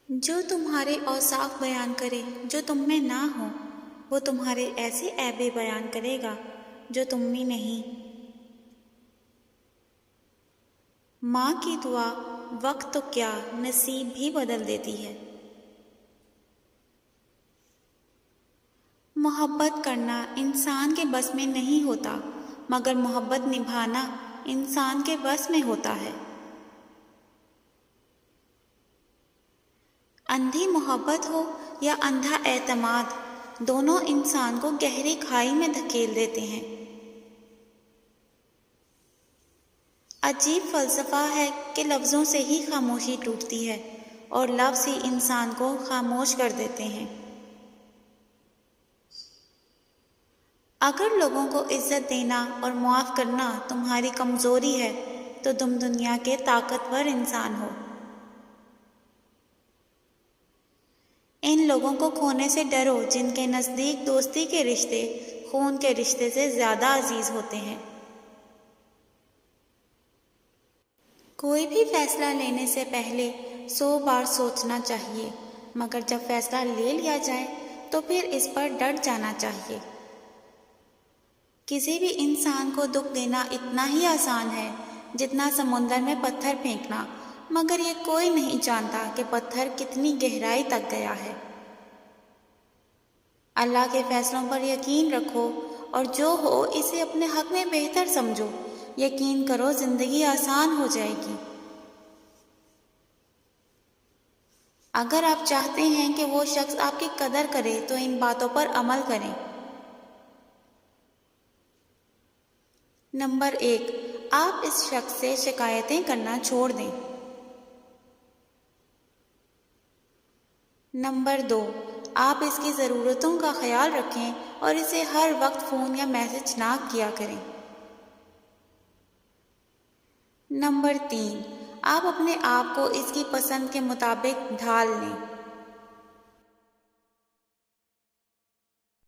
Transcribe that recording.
جو تمہارے اوصاف بیان کرے جو تم میں نہ ہو، وہ تمہارے ایسے عیبیں بیان کرے گا جو تم میں نہیں۔ ماں کی دعا وقت تو کیا نصیب بھی بدل دیتی ہے۔ محبت کرنا انسان کے بس میں نہیں ہوتا، مگر محبت نبھانا انسان کے بس میں ہوتا ہے۔ اندھی محبت ہو یا اندھا اعتماد، دونوں انسان کو گہری کھائی میں دھکیل دیتے ہیں۔ عجیب فلسفہ ہے کہ لفظوں سے ہی خاموشی ٹوٹتی ہے اور لفظ ہی انسان کو خاموش کر دیتے ہیں۔ اگر لوگوں کو عزت دینا اور معاف کرنا تمہاری کمزوری ہے تو تم دنیا کے طاقتور انسان ہو۔ ان لوگوں کو کھونے سے ڈرو جن کے نزدیک دوستی کے رشتے خون کے رشتے سے زیادہ عزیز ہوتے ہیں۔ کوئی بھی فیصلہ لینے سے پہلے 100 بار سوچنا چاہیے، مگر جب فیصلہ لے لیا جائے تو پھر اس پر ڈٹ جانا چاہیے۔ کسی بھی انسان کو دکھ دینا اتنا ہی آسان ہے جتنا سمندر میں پتھر پھینکنا، مگر یہ کوئی نہیں جانتا کہ پتھر کتنی گہرائی تک گیا ہے۔ اللہ کے فیصلوں پر یقین رکھو اور جو ہو اسے اپنے حق میں بہتر سمجھو۔ یقین کرو زندگی آسان ہو جائے گی۔ اگر آپ چاہتے ہیں کہ وہ شخص آپ کی قدر کرے تو ان باتوں پر عمل کریں۔ نمبر 1، آپ اس شخص سے شکایتیں کرنا چھوڑ دیں۔ نمبر 2، آپ اس کی ضرورتوں کا خیال رکھیں اور اسے ہر وقت فون یا میسج نہ کیا کریں۔ نمبر 3، آپ اپنے آپ کو اس کی پسند کے مطابق ڈھال لیں۔